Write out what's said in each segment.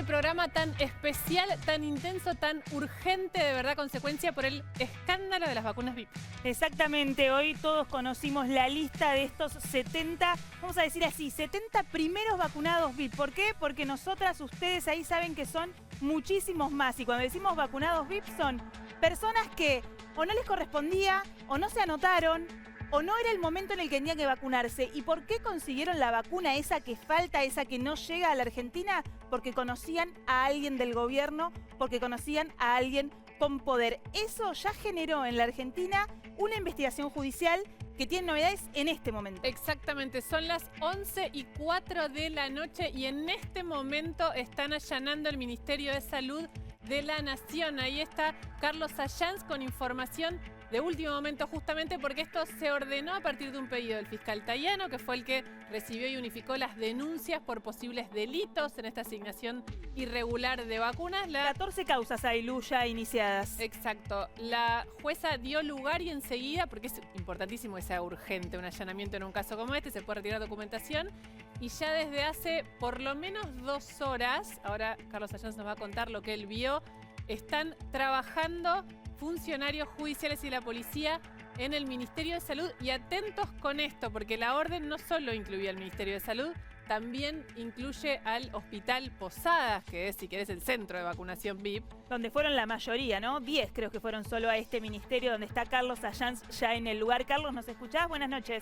este programa tan especial, tan intenso, tan urgente, de verdad, consecuencia por el escándalo de las vacunas VIP. Exactamente, hoy todos conocimos la lista de estos 70, vamos a decir así, 70 primeros vacunados VIP. ¿Por qué? Porque nosotras, ustedes ahí saben que son muchísimos más. Y cuando decimos vacunados VIP son personas que o no les correspondía, o no se anotaron, o no era el momento en el que tenían que vacunarse. ¿Y por qué consiguieron la vacuna esa que falta, esa que no llega a la Argentina? Porque conocían a alguien del gobierno, porque conocían a alguien con poder. Eso ya generó en la Argentina una investigación judicial que tiene novedades en este momento. Exactamente, son las 11:04 de la noche y en este momento están allanando el Ministerio de Salud de la Nación. Ahí está Carlos Sayans con información de último momento, justamente porque esto se ordenó a partir de un pedido del fiscal Tayano, que fue el que recibió y unificó las denuncias por posibles delitos en esta asignación irregular de vacunas. 14 causas hay, Lu, ya iniciadas. Exacto. La jueza dio lugar y enseguida, porque es importantísimo que sea urgente un allanamiento en un caso como este, se puede retirar documentación, y ya desde hace por lo menos 2 horas, ahora Carlos Sayans nos va a contar lo que él vio, están trabajando funcionarios judiciales y la policía en el Ministerio de Salud. Y atentos con esto, porque la orden no solo incluía al Ministerio de Salud, también incluye al Hospital Posadas, que es, si querés, el centro de vacunación VIP. Donde fueron la mayoría, ¿no? 10 creo que fueron solo a este ministerio, donde está Carlos Sayans ya en el lugar. Carlos, ¿nos escuchás? Buenas noches.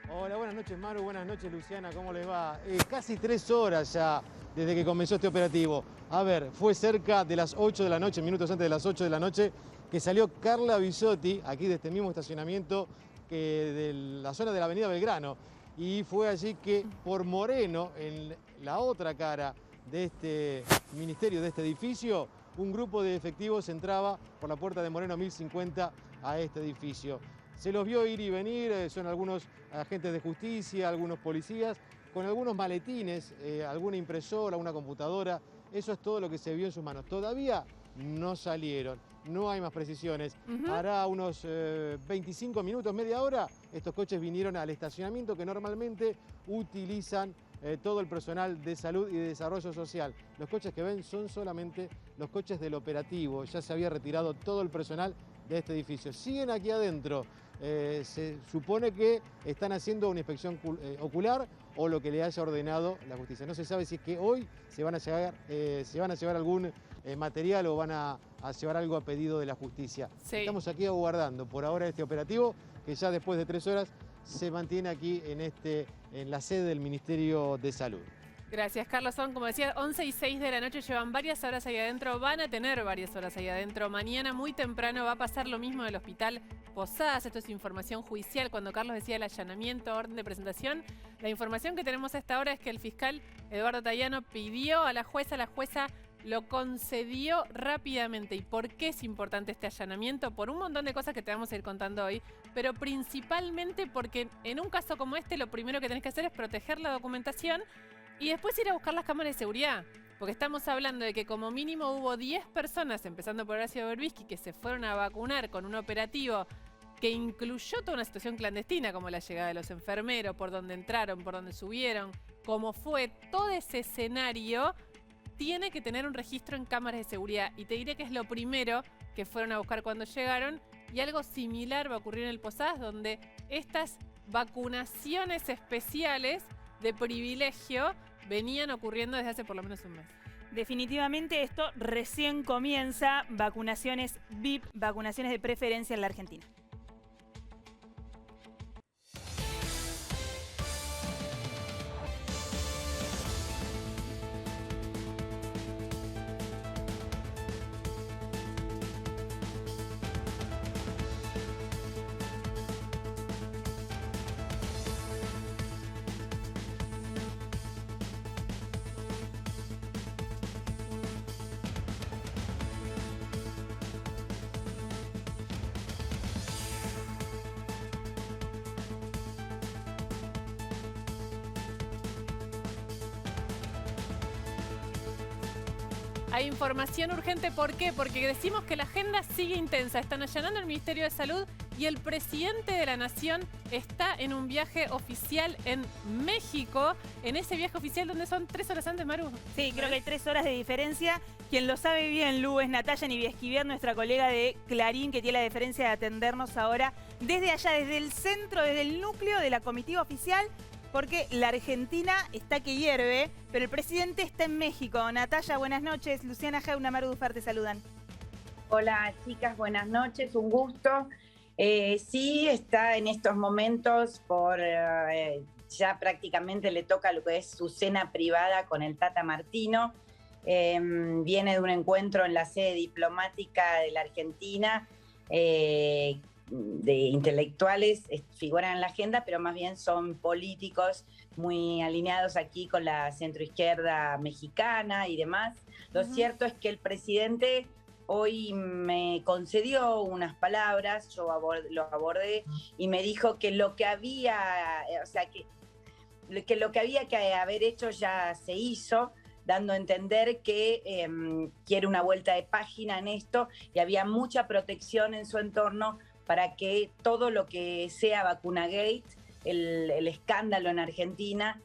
Hola, buenas noches Maru, buenas noches Luciana, ¿cómo les va? Casi 3 horas ya desde que comenzó este operativo. A ver, fue cerca de las 8 de la noche, minutos antes de las 8 de la noche, que salió Carla Bisotti, aquí de este mismo estacionamiento de la zona de la avenida Belgrano. Y fue allí que por Moreno, en la otra cara de este ministerio, de este edificio, un grupo de efectivos entraba por la puerta de Moreno 1050 a este edificio. Se los vio ir y venir, son algunos agentes de justicia, algunos policías, con algunos maletines, alguna impresora, una computadora. Eso es todo lo que se vio en sus manos. Todavía no salieron, no hay más precisiones. Hará unos 25 minutos, media hora, estos coches vinieron al estacionamiento que normalmente utilizan todo el personal de salud y de desarrollo social. Los coches que ven son solamente los coches del operativo. Ya se había retirado todo el personal de este edificio. Siguen aquí adentro. Se supone que están haciendo una inspección ocular o lo que le haya ordenado la justicia. No se sabe si es que hoy se van a llevar algún material o van a llevar algo a pedido de la justicia. Sí. Estamos aquí aguardando por ahora este operativo que ya después de 3 horas se mantiene aquí en la sede del Ministerio de Salud. Gracias, Carlos. Son, como decía, 11:06 de la noche, llevan varias horas ahí adentro, van a tener varias horas ahí adentro. Mañana muy temprano va a pasar lo mismo del Hospital Posadas. Esto es información judicial. Cuando Carlos decía el allanamiento, orden de presentación, la información que tenemos a esta hora es que el fiscal Eduardo Tayano pidió a la jueza lo concedió rápidamente. ¿Y por qué es importante este allanamiento? Por un montón de cosas que te vamos a ir contando hoy, pero principalmente porque en un caso como este lo primero que tenés que hacer es proteger la documentación y después ir a buscar las cámaras de seguridad. Porque estamos hablando de que como mínimo hubo 10 personas, empezando por Horacio Berbisky, que se fueron a vacunar con un operativo que incluyó toda una situación clandestina, como la llegada de los enfermeros, por donde entraron, por donde subieron, como fue todo ese escenario, tiene que tener un registro en cámaras de seguridad. Y te diré que es lo primero que fueron a buscar cuando llegaron. Y algo similar va a ocurrir en el Posadas, donde estas vacunaciones especiales de privilegio venían ocurriendo desde hace por lo menos un mes. Definitivamente esto recién comienza. Vacunaciones VIP, vacunaciones de preferencia en la Argentina. Hay información urgente, ¿por qué? Porque decimos que la agenda sigue intensa. Están allanando el Ministerio de Salud Y el presidente de la Nación está en un viaje oficial en México, en ese viaje oficial donde son 3 horas antes, Maru. Sí, creo que hay 3 horas de diferencia. Quien lo sabe bien, Lu, es Natalia Niviesquivier, nuestra colega de Clarín, que tiene la deferencia de atendernos ahora desde allá, desde el centro, desde el núcleo de la comitiva oficial, porque la Argentina está que hierve, pero el presidente está en México. Natalia, buenas noches. Luciana Jauna, Maru Dufar te saludan. Hola chicas, buenas noches, un gusto. Sí, está en estos momentos ya prácticamente le toca lo que es su cena privada con el Tata Martino. Viene de un encuentro en la sede diplomática de la Argentina, de intelectuales, figuran en la agenda, pero más bien son políticos muy alineados aquí con la centroizquierda mexicana y demás. Lo cierto es que el presidente hoy me concedió unas palabras, yo lo abordé y me dijo que lo que había, que lo que había que haber hecho ya se hizo, dando a entender que quiere una vuelta de página en esto y había mucha protección en su entorno para que todo lo que sea Vacunagate, el escándalo en Argentina,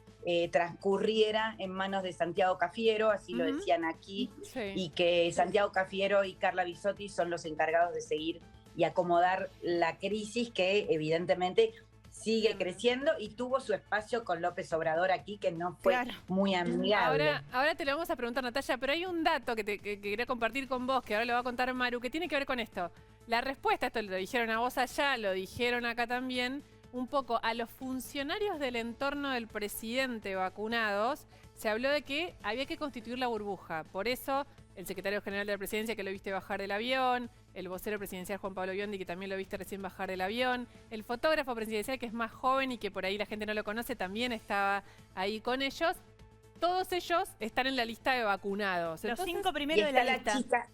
transcurriera en manos de Santiago Cafiero, así lo decían aquí, y que Santiago Cafiero y Carla Bisotti son los encargados de seguir y acomodar la crisis que evidentemente sigue creciendo y tuvo su espacio con López Obrador aquí, que no fue muy amigable. Ahora te lo vamos a preguntar, Natalia, pero hay un dato que quería compartir con vos, que ahora lo va a contar Maru, que tiene que ver con esto. La respuesta, esto lo dijeron a vos allá, lo dijeron acá también, un poco a los funcionarios del entorno del presidente vacunados, se habló de que había que constituir la burbuja. Por eso, el secretario general de la presidencia, que lo viste bajar del avión, el vocero presidencial Juan Pablo Biondi, que también lo viste recién bajar del avión, el fotógrafo presidencial, que es más joven y que por ahí la gente no lo conoce, también estaba ahí con ellos. Todos ellos están en la lista de vacunados. Los 5 primeros de la lista.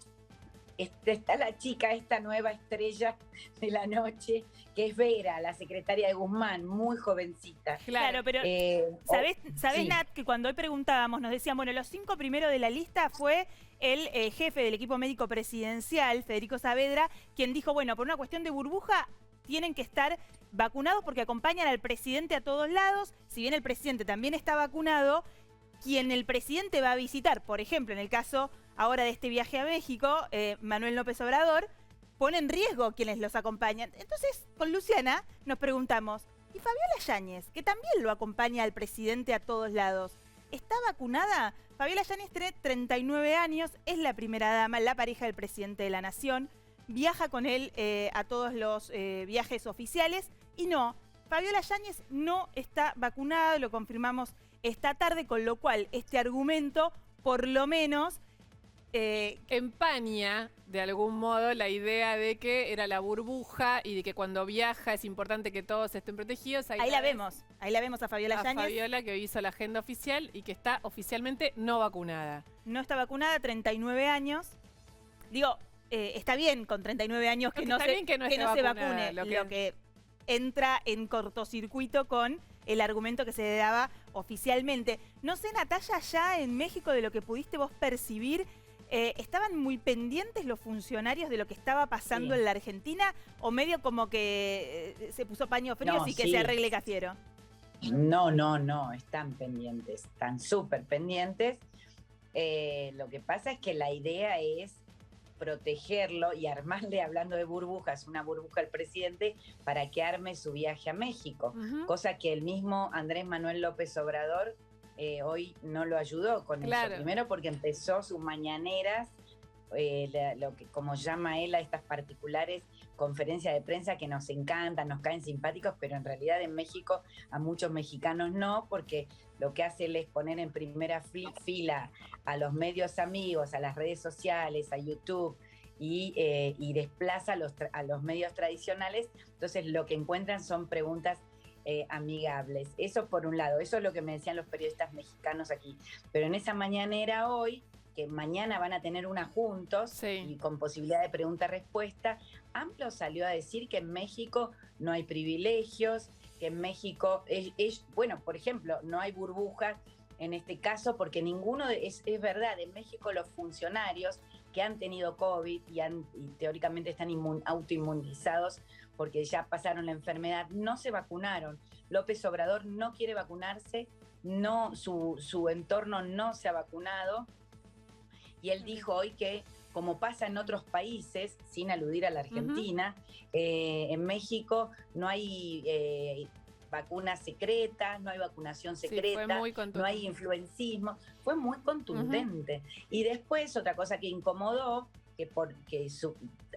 Está la chica, esta nueva estrella de la noche, que es Vera, la secretaria de Guzmán, muy jovencita. Claro, pero ¿sabés, Nat, que cuando hoy preguntábamos nos decían, bueno, los 5 primeros de la lista fue el jefe del equipo médico presidencial, Federico Saavedra, quien dijo, bueno, por una cuestión de burbuja tienen que estar vacunados porque acompañan al presidente a todos lados. Si bien el presidente también está vacunado, quien el presidente va a visitar, por ejemplo, en el caso ahora de este viaje a México, Manuel López Obrador, pone en riesgo quienes los acompañan. Entonces, con Luciana nos preguntamos, ¿y Fabiola Yáñez, que también lo acompaña al presidente a todos lados, está vacunada? Fabiola Yáñez tiene 39 años, es la primera dama, la pareja del presidente de la Nación, viaja con él a todos los viajes oficiales y no, Fabiola Yáñez no está vacunada, lo confirmamos esta tarde, con lo cual este argumento, por lo menos, empaña de algún modo la idea de que era la burbuja y de que cuando viaja es importante que todos estén protegidos. Ahí la vemos a Fabiola Yáñez. Fabiola, que hoy hizo la agenda oficial y que está oficialmente no vacunada. No está vacunada, 39 años. Digo, está bien con 39 años que no se vacune. Lo que entra en cortocircuito con el argumento que se daba oficialmente. No sé, Natalia, ya en México, de lo que pudiste vos percibir, ¿estaban muy pendientes los funcionarios de lo que estaba pasando en la Argentina? ¿O medio como que se puso paño frío y que se arregle Cafiero? No, están pendientes, están súper pendientes. Lo que pasa es que la idea es protegerlo y armarle, hablando de burbujas, una burbuja al presidente para que arme su viaje a México, cosa que el mismo Andrés Manuel López Obrador hoy no lo ayudó con eso. Primero porque empezó sus mañaneras, lo que como llama él a estas particulares conferencias de prensa que nos encantan, nos caen simpáticos, pero en realidad en México a muchos mexicanos no, porque lo que hace él es poner en primera fila a los medios amigos, a las redes sociales, a YouTube, y desplaza a los medios tradicionales. Entonces lo que encuentran son preguntas amigables. Eso por un lado, eso es lo que me decían los periodistas mexicanos aquí. Pero en esa mañanera hoy, que mañana van a tener una juntos y con posibilidad de pregunta-respuesta, AMLO salió a decir que en México no hay privilegios, que en México bueno, por ejemplo, no hay burbujas en este caso, porque es verdad, en México los funcionarios que han tenido COVID y teóricamente están autoinmunizados porque ya pasaron la enfermedad, no se vacunaron. López Obrador no quiere vacunarse, su entorno no se ha vacunado, y él dijo hoy que, como pasa en otros países, sin aludir a la Argentina, en México no hay vacunas secretas, no hay vacunación secreta, no hay influencismo. Fue muy contundente. Y después, otra cosa que incomodó, que porque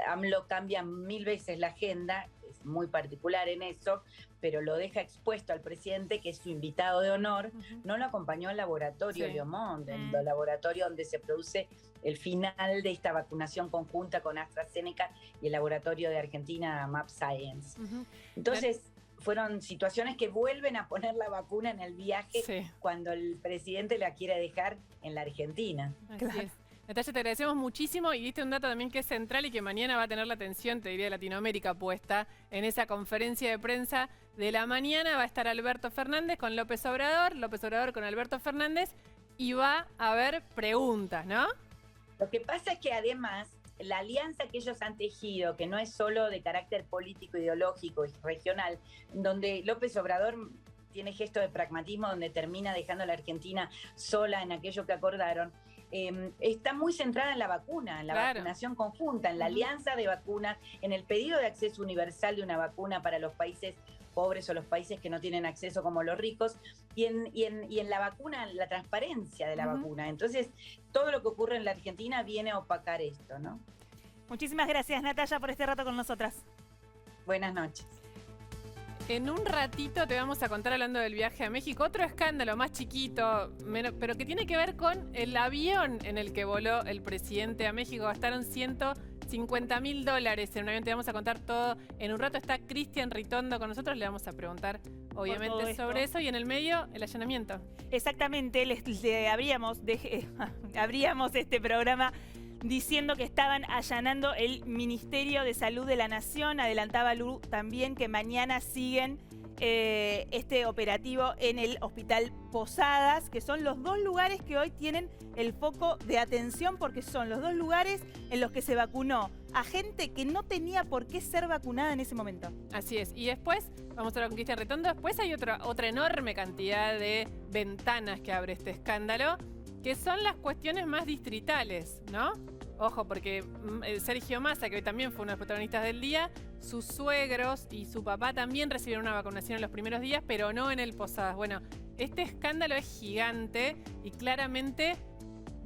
AMLO cambia 1000 veces la agenda, es muy particular en eso, pero lo deja expuesto al presidente, que es su invitado de honor, no lo acompañó al laboratorio Liomond, el laboratorio donde se produce el final de esta vacunación conjunta con AstraZeneca y el laboratorio de Argentina, Map Science. Entonces, fueron situaciones que vuelven a poner la vacuna en el viaje cuando el presidente la quiere dejar en la Argentina. Así es. Natalia, te agradecemos muchísimo, y diste un dato también que es central y que mañana va a tener la atención, te diría, de Latinoamérica puesta en esa conferencia de prensa de la mañana. Va a estar Alberto Fernández con López Obrador con Alberto Fernández, y va a haber preguntas, ¿no? Lo que pasa es que además la alianza que ellos han tejido, que no es solo de carácter político, ideológico y regional, donde López Obrador tiene gesto de pragmatismo, donde termina dejando a la Argentina sola en aquello que acordaron, está muy centrada en la vacuna, en la vacunación conjunta, en la alianza de vacunas, en el pedido de acceso universal de una vacuna para los países pobres o los países que no tienen acceso como los ricos, y en la vacuna, la transparencia de la vacuna. Entonces, todo lo que ocurre en la Argentina viene a opacar esto, ¿no? Muchísimas gracias, Natalia, por este rato con nosotras. Buenas noches. En un ratito te vamos a contar, hablando del viaje a México, otro escándalo más chiquito, pero que tiene que ver con el avión en el que voló el presidente a México. Gastaron $150.000 en un avión. Te vamos a contar todo. En un rato está Cristian Ritondo con nosotros. Le vamos a preguntar, obviamente, sobre eso. Y en el medio, el allanamiento. Exactamente. Abríamos este programa diciendo que estaban allanando el Ministerio de Salud de la Nación. Adelantaba Lu también que mañana siguen este operativo en el Hospital Posadas, que son los dos lugares que hoy tienen el foco de atención, porque son los dos lugares en los que se vacunó a gente que no tenía por qué ser vacunada en ese momento. Así es. Y después, vamos a hablar con Cristian Ritondo, después hay otra enorme cantidad de ventanas que abre este escándalo, que son las cuestiones más distritales, ¿no? Ojo, porque Sergio Massa, que hoy también fue uno de los protagonistas del día, sus suegros y su papá también recibieron una vacunación en los primeros días, pero no en el Posadas. Bueno, este escándalo es gigante y claramente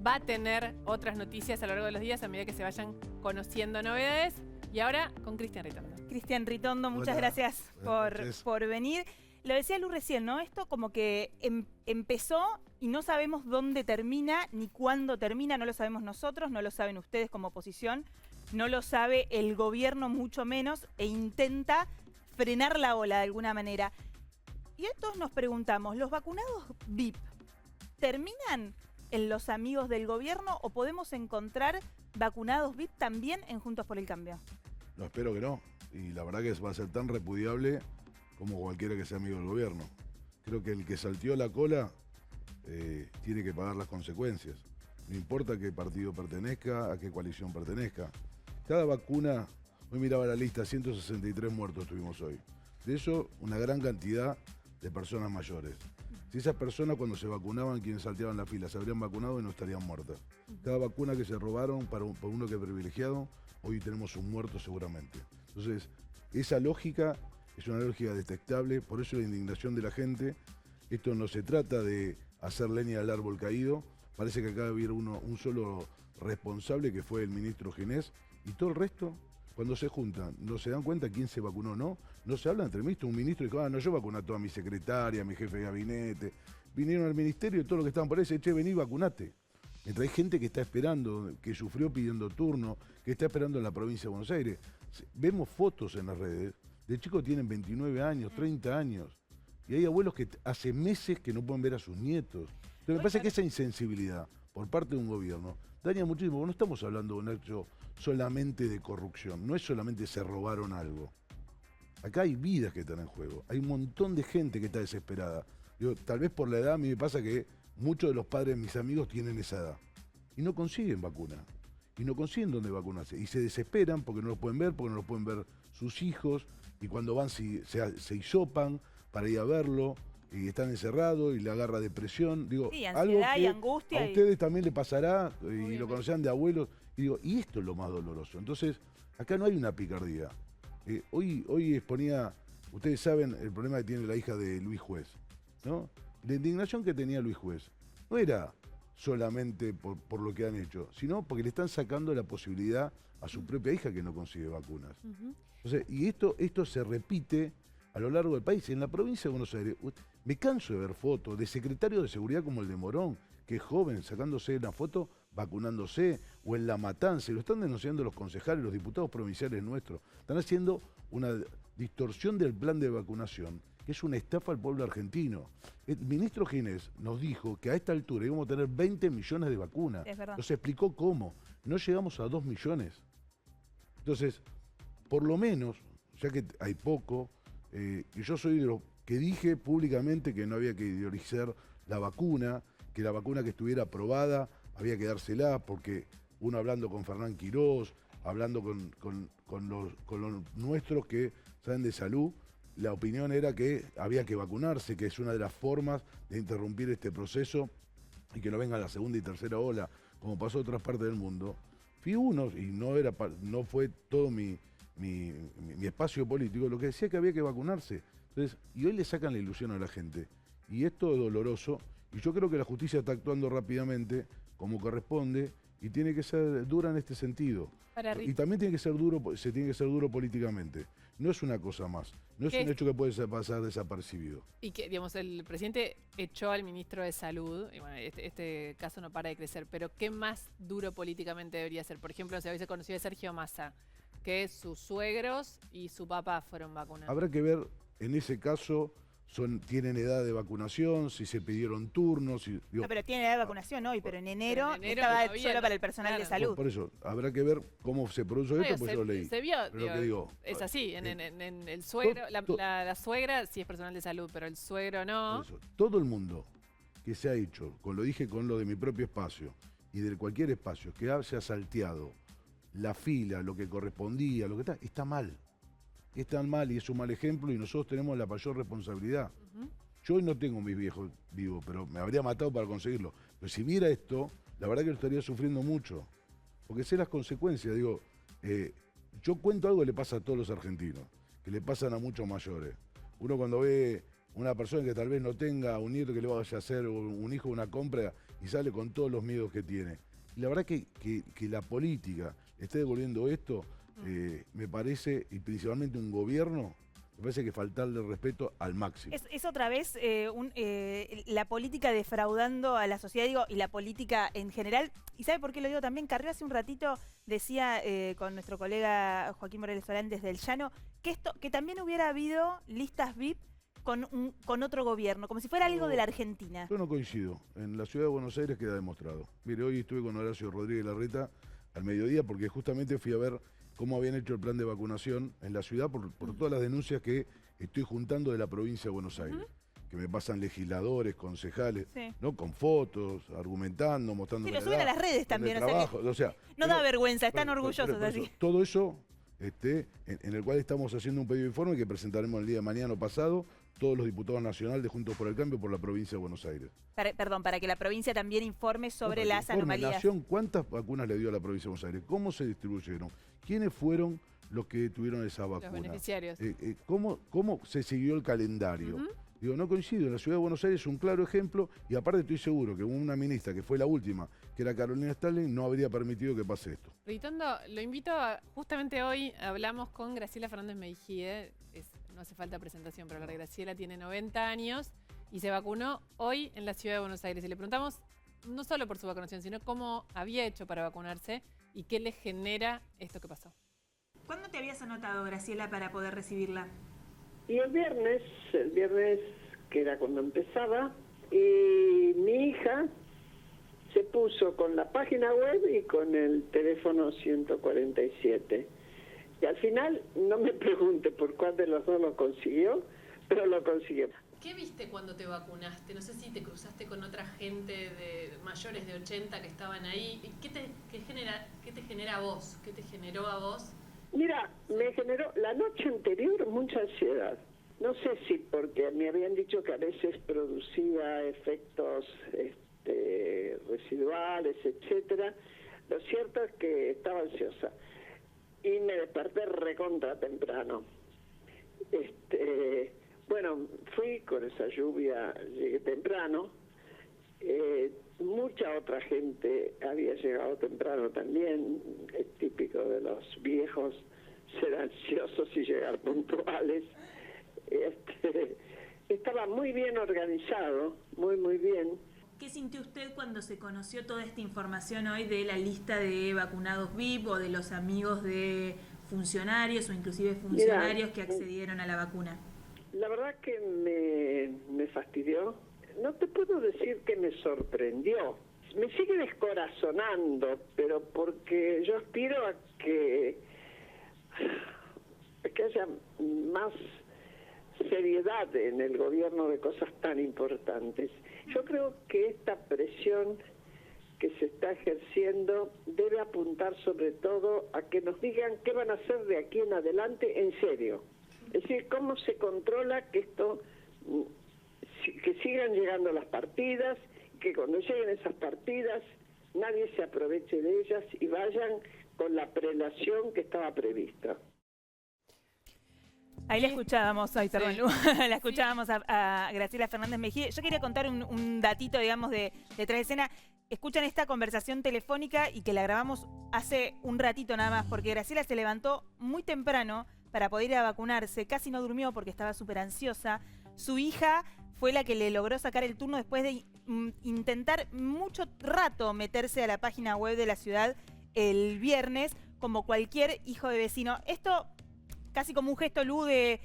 va a tener otras noticias a lo largo de los días a medida que se vayan conociendo novedades. Y ahora con Cristian Ritondo. Cristian Ritondo, muchas gracias por venir. Lo decía Lu recién, ¿no? Esto como que empezó y no sabemos dónde termina ni cuándo termina. No lo sabemos nosotros, no lo saben ustedes como oposición, no lo sabe el gobierno mucho menos, e intenta frenar la ola de alguna manera. Y hoy todos nos preguntamos, ¿los vacunados VIP terminan en los amigos del gobierno o podemos encontrar vacunados VIP también en Juntos por el Cambio? No, espero que no. Y la verdad que va a ser tan repudiable como cualquiera que sea amigo del gobierno. Creo que el que salteó la cola tiene que pagar las consecuencias. No importa a qué partido pertenezca, a qué coalición pertenezca. Cada vacuna, hoy miraba la lista, 163 muertos tuvimos hoy. De eso, una gran cantidad de personas mayores. Si esas personas cuando se vacunaban, quienes salteaban la fila, se habrían vacunado y no estarían muertas. Cada vacuna que se robaron por uno que es privilegiado, hoy tenemos un muerto seguramente. Entonces, esa lógica es una lógica detectable, por eso la indignación de la gente. Esto no se trata de hacer leña al árbol caído. Parece que acá había un solo responsable, que fue el ministro Ginés, y todo el resto, cuando se juntan, no se dan cuenta quién se vacunó o no. No se habla entre ministros. Un ministro dijo, no, yo vacuné a toda mi secretaria, a mi jefe de gabinete. Vinieron al ministerio y todo lo que estaban por ahí, che, vení, vacunate. Mientras hay gente que está esperando, que sufrió pidiendo turno, que está esperando en la provincia de Buenos Aires. Vemos fotos en las redes de chicos que tienen 29 años, 30 años. Y hay abuelos que hace meses que no pueden ver a sus nietos. Entonces me parece que esa insensibilidad por parte de un gobierno daña muchísimo. No estamos hablando de un hecho solamente de corrupción. No es solamente se robaron algo. Acá hay vidas que están en juego. Hay un montón de gente que está desesperada. Digo, tal vez por la edad a mí me pasa que muchos de los padres de mis amigos tienen esa edad y no consiguen vacuna. Y no consiguen dónde vacunarse. Y se desesperan porque no los pueden ver, porque no los pueden ver sus hijos. Y cuando van se hisopan para ir a verlo. Y están encerrados y le agarra depresión. Digo, Sí, algo ansiedad que y angustia. a ustedes también le pasará, y lo conocerán de abuelos. Y digo, y esto es lo más doloroso. Entonces, acá no hay una picardía. Hoy exponía, ustedes saben el problema que tiene la hija de Luis Juez, ¿no? La indignación que tenía Luis Juez no era solamente por lo que han hecho, sino porque le están sacando la posibilidad a su propia hija que no consigue vacunas. Entonces, y esto se repite a lo largo del país. En la provincia de Buenos Aires, me canso de ver fotos de secretarios de seguridad como el de Morón, que es joven, sacándose una foto, vacunándose, o en La Matanza, y lo están denunciando los concejales, los diputados provinciales nuestros. Están haciendo una distorsión del plan de vacunación, que es una estafa al pueblo argentino. El ministro Ginés nos dijo que a esta altura íbamos a tener 20 millones de vacunas. Es verdad. Nos explicó cómo. No llegamos a 2 millones. Entonces, por lo menos, ya que hay poco, y yo soy de los que dije públicamente que no había que ideologizar la vacuna, que la vacuna que estuviera aprobada había que dársela, porque uno hablando con Fernán Quirós, hablando con los nuestros que saben de salud, la opinión era que había que vacunarse, que es una de las formas de interrumpir este proceso y que no venga la segunda y tercera ola, como pasó en otras partes del mundo. Fui uno, y no fue todo mi espacio político, lo que decía que había que vacunarse. Entonces, y hoy le sacan la ilusión a la gente. Y esto es doloroso, y yo creo que la justicia está actuando rápidamente, como corresponde, y tiene que ser dura en este sentido. Y también se tiene que ser duro políticamente. No es una cosa más, no es un hecho que puede pasar desapercibido. Y que, digamos, el presidente echó al ministro de Salud, y bueno, este caso no para de crecer, pero ¿qué más duro políticamente debería ser? Por ejemplo, se había conocido a Sergio Massa, que sus suegros y su papá fueron vacunados. Habrá que ver, en ese caso, tienen edad de vacunación, si se pidieron turnos. No, pero tiene edad de vacunación hoy, pero en enero estaba solo para el personal de salud. Por eso, habrá que ver cómo se produjo esto, pues yo lo leí. Se vio, digo, es así, en el suegro, la suegra sí es personal de salud, pero el suegro no. Eso, todo el mundo que se ha hecho, lo dije con lo de mi propio espacio, y de cualquier espacio, que haya salteado la fila, lo que correspondía, lo que está mal. Es tan mal y es un mal ejemplo y nosotros tenemos la mayor responsabilidad. Yo hoy no tengo mis viejos vivos, pero me habría matado para conseguirlo. Pero si viera esto, la verdad que lo estaría sufriendo mucho, porque sé las consecuencias. Digo, yo cuento algo que le pasa a todos los argentinos, que le pasan a muchos mayores. Uno cuando ve una persona que tal vez no tenga un nieto que le vaya a hacer un hijo una compra y sale con todos los miedos que tiene. Y la verdad que la política esté devolviendo esto, me parece, y principalmente un gobierno, me parece que faltarle respeto al máximo. Es otra vez la política defraudando a la sociedad, digo, y la política en general. ¿Y sabe por qué lo digo también? Carrió hace un ratito, decía con nuestro colega Joaquín Morales Solán desde el Llano, que también hubiera habido listas VIP con otro gobierno, como si fuera algo de la Argentina. Yo no coincido. En la ciudad de Buenos Aires queda demostrado. Mire, hoy estuve con Horacio Rodríguez Larreta al mediodía porque justamente fui a ver cómo habían hecho el plan de vacunación en la ciudad por todas las denuncias que estoy juntando de la provincia de Buenos Aires. Que me pasan legisladores, concejales, ¿no? Con fotos, argumentando, mostrando. Sí, lo suben a las redes también. No da vergüenza, están orgullosos así. Todo eso en el cual estamos haciendo un pedido de informe que presentaremos el día de mañana o pasado, todos los diputados nacionales de Juntos por el Cambio por la provincia de Buenos Aires. Para que la provincia también informe sobre las anomalías. Nación, ¿cuántas vacunas le dio a la provincia de Buenos Aires? ¿Cómo se distribuyeron? ¿Quiénes fueron los que tuvieron esa vacuna? Los beneficiarios. ¿Cómo se siguió el calendario? Digo, no coincido. En la ciudad de Buenos Aires es un claro ejemplo y aparte estoy seguro que una ministra que fue la última, que era Carolina Stalin, no habría permitido que pase esto. Ritondo, lo invito justamente hoy hablamos con Graciela Fernández Meijide, no hace falta presentación, pero la Graciela tiene 90 años y se vacunó hoy en la ciudad de Buenos Aires. Y le preguntamos no solo por su vacunación, sino cómo había hecho para vacunarse y qué le genera esto que pasó. ¿Cuándo te habías anotado, Graciela, para poder recibirla? Y el viernes que era cuando empezaba, y mi hija se puso con la página web y con el teléfono 147. Y al final, no me pregunte por cuál de los dos lo consiguió, pero lo consiguió. ¿Qué viste cuando te vacunaste? No sé si te cruzaste con otra gente de mayores de 80 que estaban ahí. ¿Qué te genera a vos? ¿Qué te generó a vos? Mira, me generó la noche anterior mucha ansiedad. No sé si porque me habían dicho que a veces producía efectos residuales, etcétera. Lo cierto es que estaba ansiosa y me desperté recontra temprano. Bueno, fui con esa lluvia, llegué temprano. Mucha otra gente había llegado temprano también. Es típico de los viejos ser ansiosos y llegar puntuales. Estaba muy bien organizado, muy bien. ¿Qué sintió usted cuando se conoció toda esta información hoy de la lista de vacunados VIP o de los amigos de funcionarios o inclusive funcionarios que accedieron a la vacuna? La verdad que me fastidió. No te puedo decir que me sorprendió. Me sigue descorazonando, pero porque yo aspiro a que haya más seriedad en el gobierno de cosas tan importantes. Yo creo que esta presión que se está ejerciendo debe apuntar sobre todo a que nos digan qué van a hacer de aquí en adelante en serio. Es decir, cómo se controla que que sigan llegando las partidas, que cuando lleguen esas partidas nadie se aproveche de ellas y vayan con la prelación que estaba prevista. Ahí la escuchábamos, la escuchábamos a Graciela Fernández Mejía. Yo quería contar un datito, digamos, de detrás de escena. Escuchan esta conversación telefónica y que la grabamos hace un ratito nada más, porque Graciela se levantó muy temprano para poder ir a vacunarse. Casi no durmió porque estaba súper ansiosa. Su hija fue la que le logró sacar el turno después de intentar mucho rato meterse a la página web de la ciudad el viernes, como cualquier hijo de vecino. Esto casi como un gesto, Lu, de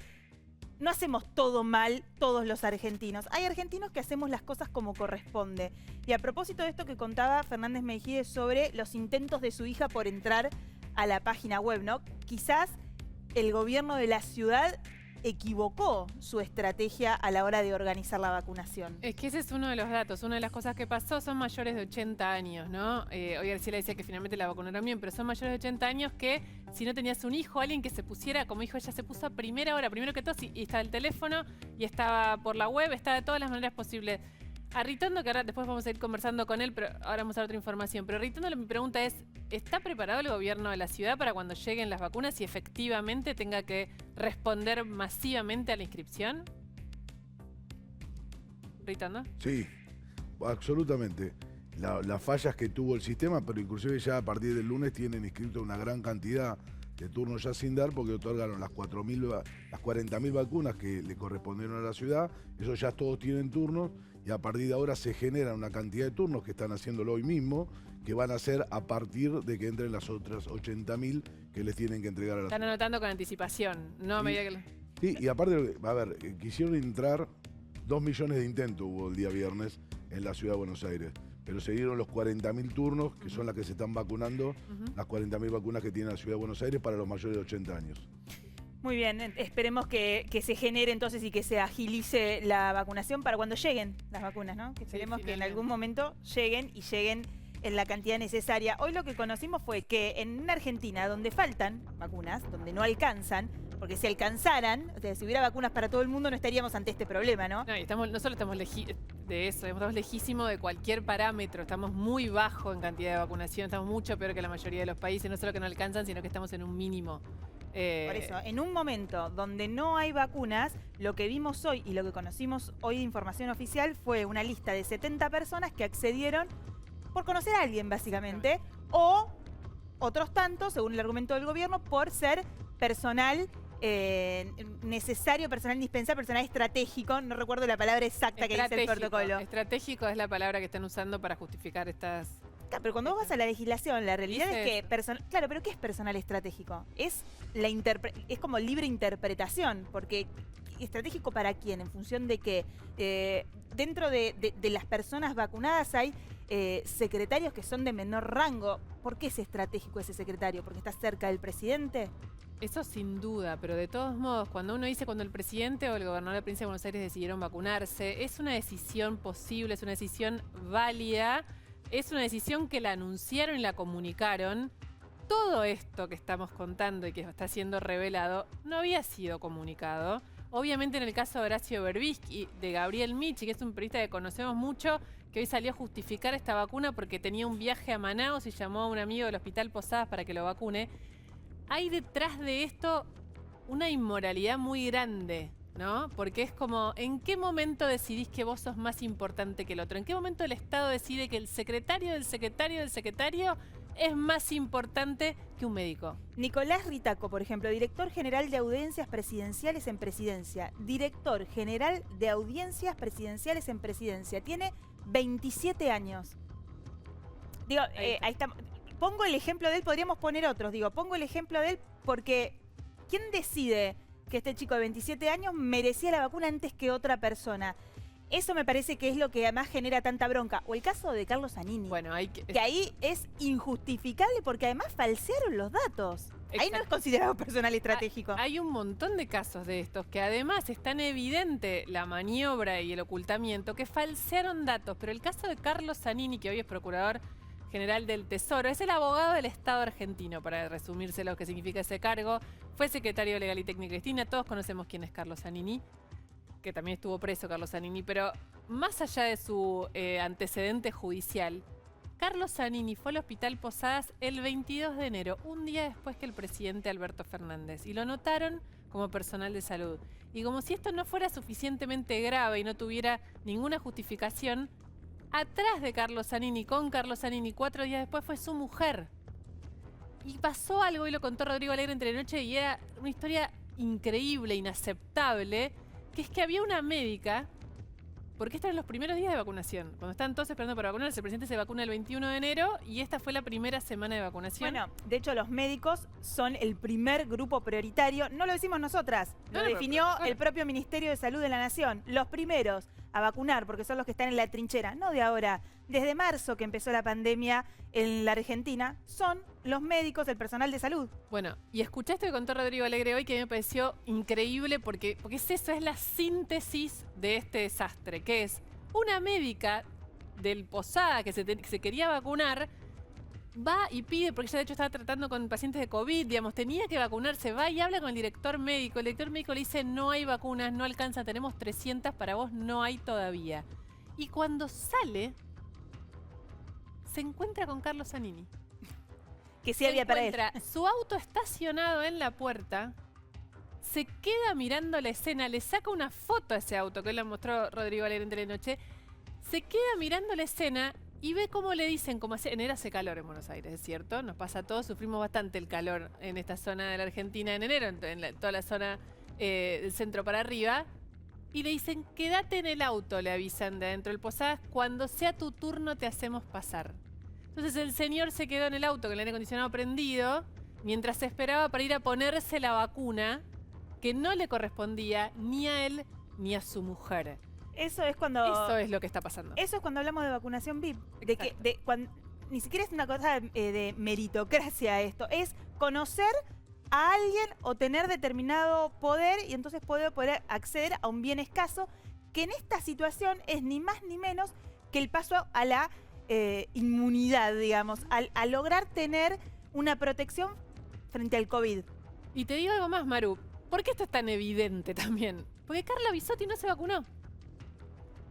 no hacemos todo mal todos los argentinos. Hay argentinos que hacemos las cosas como corresponde. Y a propósito de esto que contaba Fernández Mejía sobre los intentos de su hija por entrar a la página web, ¿no? Quizás el gobierno de la ciudad equivocó su estrategia a la hora de organizar la vacunación. Es que ese es uno de los datos. Una de las cosas que pasó, son mayores de 80 años, ¿no? Hoy Graciela decía que finalmente la vacunaron bien, pero son mayores de 80 años que si no tenías un hijo, alguien que se pusiera, como dijo ella, se puso a primera hora, primero que todo, y estaba el teléfono, y estaba por la web, estaba de todas las maneras posibles. A Ritondo, que ahora después vamos a ir conversando con él, pero ahora vamos a dar otra información. Pero Ritondo, mi pregunta es, ¿está preparado el gobierno de la ciudad para cuando lleguen las vacunas y efectivamente tenga que responder masivamente a la inscripción? Ritondo. Sí, absolutamente. Las fallas que tuvo el sistema, pero inclusive ya a partir del lunes tienen inscrito una gran cantidad de turnos ya sin dar, porque otorgaron las 40.000 vacunas que le correspondieron a la ciudad. Esos ya todos tienen turnos. Y a partir de ahora se generan una cantidad de turnos que están haciéndolo hoy mismo, que van a ser a partir de que entren las otras 80.000 que les tienen que entregar a la ciudad. Están anotando con anticipación, no a medida que... Sí, y aparte, a ver, quisieron entrar 2 millones de intentos hubo el día viernes en la ciudad de Buenos Aires, pero se dieron los 40.000 turnos, que son las que se están vacunando, las 40.000 vacunas que tiene la ciudad de Buenos Aires para los mayores de 80 años. Muy bien, esperemos que se genere entonces y que se agilice la vacunación para cuando lleguen las vacunas, ¿no? Que esperemos que en algún momento lleguen y lleguen en la cantidad necesaria. Hoy lo que conocimos fue que en una Argentina donde faltan vacunas, donde no alcanzan, porque si alcanzaran, o sea, si hubiera vacunas para todo el mundo no estaríamos ante este problema, ¿no? No, y no solo estamos de eso, estamos lejísimos de cualquier parámetro, estamos muy bajo en cantidad de vacunación, estamos mucho peor que la mayoría de los países, no solo que no alcanzan, sino que estamos en un mínimo. Por eso, en un momento donde no hay vacunas, lo que vimos hoy y lo que conocimos hoy de información oficial fue una lista de 70 personas que accedieron por conocer a alguien, básicamente, o otros tantos, según el argumento del gobierno, por ser personal necesario, personal indispensable, personal estratégico. No recuerdo la palabra exacta que dice el protocolo. Estratégico es la palabra que están usando para justificar estas... Pero cuando vos vas a la legislación, la realidad es que... Claro, pero ¿qué es personal estratégico? Es como libre interpretación, porque ¿estratégico para quién? ¿En función de qué? Dentro de las personas vacunadas hay secretarios que son de menor rango. ¿Por qué es estratégico ese secretario? ¿Porque está cerca del presidente? Eso sin duda, pero de todos modos, cuando uno dice cuando el presidente o el gobernador de la provincia de Buenos Aires decidieron vacunarse, es una decisión posible, es una decisión válida, es una decisión que la anunciaron y la comunicaron. Todo esto que estamos contando y que está siendo revelado no había sido comunicado. Obviamente en el caso de Horacio Berbisky, de Gabriel Michi, que es un periodista que conocemos mucho, que hoy salió a justificar esta vacuna porque tenía un viaje a Manaos y llamó a un amigo del Hospital Posadas para que lo vacune. Hay detrás de esto una inmoralidad muy grande, ¿no? Porque es como, ¿en qué momento decidís que vos sos más importante que el otro? ¿En qué momento el Estado decide que el secretario del secretario del secretario es más importante que un médico? Nicolás Ritaco, por ejemplo, director general de audiencias presidenciales en Presidencia. Director general de audiencias presidenciales en Presidencia. Tiene 27 años. Digo, ahí está. Pongo el ejemplo de él, podríamos poner otros. Digo, pongo el ejemplo de él porque ¿quién decide que este chico de 27 años merecía la vacuna antes que otra persona? Eso me parece que es lo que además genera tanta bronca. O el caso de Carlos Zanini. Bueno, que ahí es injustificable porque además falsearon los datos. Ahí no es considerado personal estratégico. Hay un montón de casos de estos que además es tan evidente la maniobra y el ocultamiento que falsearon datos. Pero el caso de Carlos Zanini, que hoy es procurador general del Tesoro, es el abogado del Estado argentino, para resumirse lo que significa ese cargo. Fue secretario legal y técnico de Cristina. Todos conocemos quién es Carlos Zanini, que también estuvo preso Carlos Zanini, pero más allá de su antecedente judicial, Carlos Zanini fue al Hospital Posadas el 22 de enero, un día después que el presidente Alberto Fernández, y lo notaron como personal de salud. Y como si esto no fuera suficientemente grave y no tuviera ninguna justificación, atrás de Carlos Zanini, con Carlos Zanini, 4 días después fue su mujer. Y pasó algo, y lo contó Rodrigo Alegre entre la noche, y era una historia increíble, inaceptable, que es que había una médica, porque estos eran los primeros días de vacunación. Cuando estaban todos esperando para vacunarse, el presidente se vacuna el 21 de enero y esta fue la primera semana de vacunación. Bueno, de hecho los médicos son el primer grupo prioritario. No lo decimos nosotras, lo definió el propio Ministerio de Salud de la Nación. Los primeros a vacunar, porque son los que están en la trinchera, no de ahora, desde marzo que empezó la pandemia en la Argentina, son los médicos, el personal de salud. Bueno, y escuché esto que contó Rodrigo Alegre hoy, que a mí me pareció increíble, porque es eso, es la síntesis de este desastre, que es una médica del Posada que se quería vacunar, va y pide, porque ella de hecho estaba tratando con pacientes de COVID, digamos, tenía que vacunarse, va y habla con el director médico le dice, no hay vacunas, no alcanza, tenemos 300, para vos no hay todavía. Y cuando sale, se encuentra con Carlos Zanini. Que sí había para él. Su auto estacionado en la puerta, se queda mirando la escena, le saca una foto a ese auto, que él le mostró Rodrigo Alegre en Telenoche, se queda mirando la escena y ve cómo le dicen, como en enero hace calor en Buenos Aires, ¿es cierto? Nos pasa a todos, sufrimos bastante el calor en esta zona de la Argentina en enero, en toda la zona del centro para arriba. Y le dicen, quédate en el auto, le avisan de adentro del Posadas, cuando sea tu turno te hacemos pasar. Entonces el señor se quedó en el auto con el aire acondicionado prendido, mientras se esperaba para ir a ponerse la vacuna, que no le correspondía ni a él ni a su mujer. Eso es lo que está pasando. Eso es cuando hablamos de vacunación VIP. Ni siquiera es una cosa de meritocracia esto. Es conocer a alguien o tener determinado poder y entonces poder acceder a un bien escaso, que en esta situación es ni más ni menos que el paso a la inmunidad, digamos, a lograr tener una protección frente al COVID. Y te digo algo más, Maru. ¿Por qué esto es tan evidente también? Porque Carla Bisotti no se vacunó.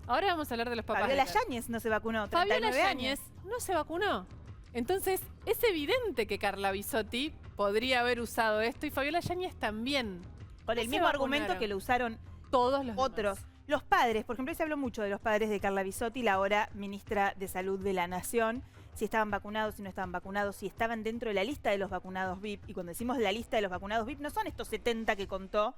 Ahora vamos a hablar de los papás. Fabiola Yáñez no se vacunó. Fabiola Yáñez no se vacunó. Entonces, es evidente que Carla Bisotti podría haber usado esto y Fabiola Yáñez también. Con el mismo argumento que lo usaron todos los otros. demás. Los padres, por ejemplo, hoy se habló mucho de los padres de Carla Bisotti, la ahora ministra de Salud de la Nación. Si estaban vacunados, si no estaban vacunados, si estaban dentro de la lista de los vacunados VIP. Y cuando decimos la lista de los vacunados VIP, no son estos 70 que contó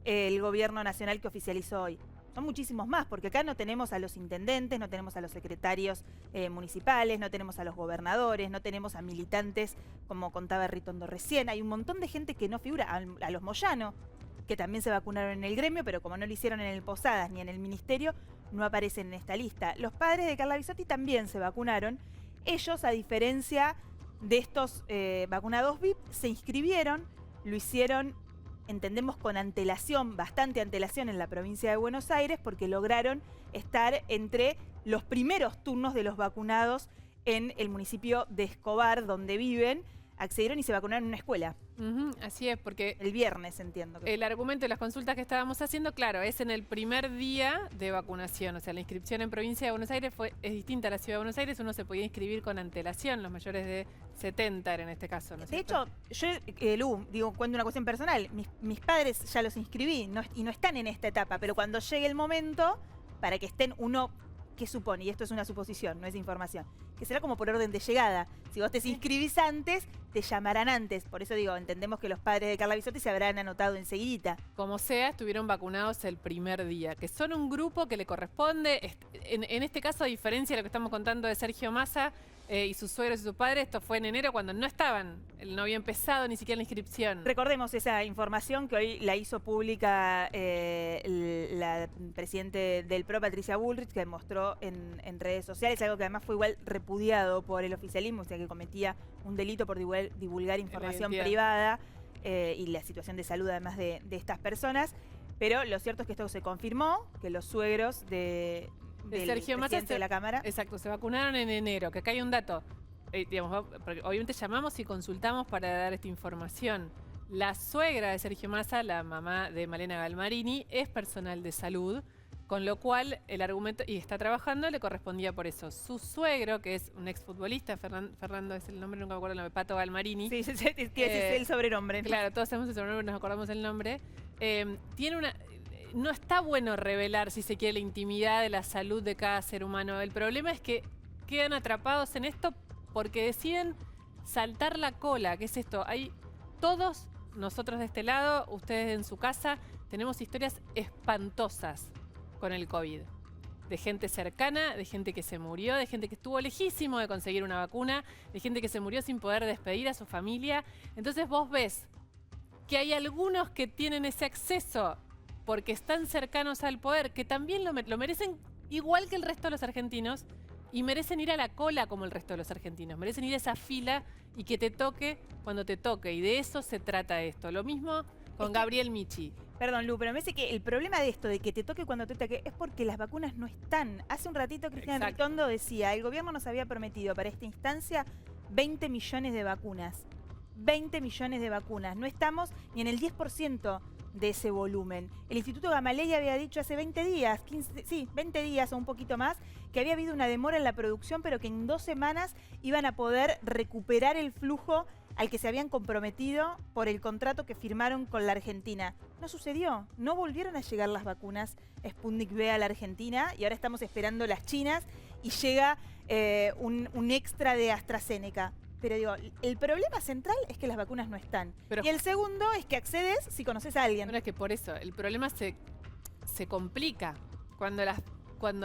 el gobierno nacional que oficializó hoy. Son muchísimos más, porque acá no tenemos a los intendentes, no tenemos a los secretarios municipales, no tenemos a los gobernadores, no tenemos a militantes, como contaba Ritondo recién. Hay un montón de gente que no figura, a los Moyano, que también se vacunaron en el gremio, pero como no lo hicieron en el Posadas ni en el Ministerio, no aparecen en esta lista. Los padres de Carla Bisotti también se vacunaron. Ellos, a diferencia de estos vacunados VIP, se inscribieron lo hicieron, entendemos, con antelación, bastante antelación en la provincia de Buenos Aires, porque lograron estar entre los primeros turnos de los vacunados en el municipio de Escobar, donde viven. Accedieron y se vacunaron en una escuela. Así es, porque el viernes, entiendo. El argumento de las consultas que estábamos haciendo, claro, es en el primer día de vacunación. O sea, la inscripción en provincia de Buenos Aires es distinta a la ciudad de Buenos Aires. Uno se podía inscribir con antelación, los mayores de 70 en este caso, ¿no es cierto? De hecho, yo, cuento una cuestión personal. Mis padres ya los inscribí y no están en esta etapa, pero cuando llegue el momento, para que estén uno... ¿Qué supone? Y esto es una suposición, no es información. Que será como por orden de llegada. Si vos te inscribís antes, te llamarán antes. Por eso digo, entendemos que los padres de Carla Bisotti se habrán anotado enseguidita. Como sea, estuvieron vacunados el primer día, que son un grupo que le corresponde. En este caso, a diferencia de lo que estamos contando de Sergio Massa y sus suegros y su padre, esto fue en enero cuando no no había empezado ni siquiera la inscripción. Recordemos esa información que hoy la hizo pública la presidente del PRO, Patricia Bullrich, que mostró en redes sociales, algo que además fue igual repudiado por el oficialismo, o sea que cometía un delito por divulgar información privada y la situación de salud además de estas personas. Pero lo cierto es que esto se confirmó, que los suegros del Sergio Massa presidente de la Cámara. Exacto, se vacunaron en enero, que acá hay un dato. Porque obviamente llamamos y consultamos para dar esta información. La suegra de Sergio Massa, la mamá de Malena Galmarini, es personal de salud, con lo cual el argumento, y está trabajando, le correspondía por eso. Su suegro, que es un exfutbolista, Fernando es el nombre, nunca me acuerdo el nombre, Pato Galmarini. Sí, es el sobrenombre. Claro, todos sabemos el sobrenombre, nos acordamos el nombre. Tiene una... No está bueno revelar, si se quiere, la intimidad de la salud de cada ser humano. El problema es que quedan atrapados en esto porque deciden saltar la cola. ¿Qué es esto? Todos nosotros de este lado, ustedes en su casa, tenemos historias espantosas con el COVID. De gente cercana, de gente que se murió, de gente que estuvo lejísimo de conseguir una vacuna, de gente que se murió sin poder despedir a su familia. Entonces vos ves que hay algunos que tienen ese acceso porque están cercanos al poder, que también lo merecen igual que el resto de los argentinos y merecen ir a la cola como el resto de los argentinos, merecen ir a esa fila y que te toque cuando te toque, y de eso se trata esto. Lo mismo con Gabriel Michi. Perdón, Lu, pero me parece que el problema de esto, de que te toque cuando te toque, es porque las vacunas no están. Hace un ratito Cristina Ritondo decía, el gobierno nos había prometido para esta instancia 20 millones de vacunas. 20 millones de vacunas. No estamos ni en el 10% de ese volumen. El Instituto Gamaleya había dicho hace 20 días, 20 días o un poquito más, que había habido una demora en la producción, pero que en 2 semanas iban a poder recuperar el flujo al que se habían comprometido por el contrato que firmaron con la Argentina. No sucedió, no volvieron a llegar las vacunas Sputnik V a la Argentina y ahora estamos esperando las chinas y llega un extra de AstraZeneca. Pero digo, el problema central es que las vacunas no están. Y el segundo es que accedes si conoces a alguien. Bueno, es que por eso, el problema se complica cuando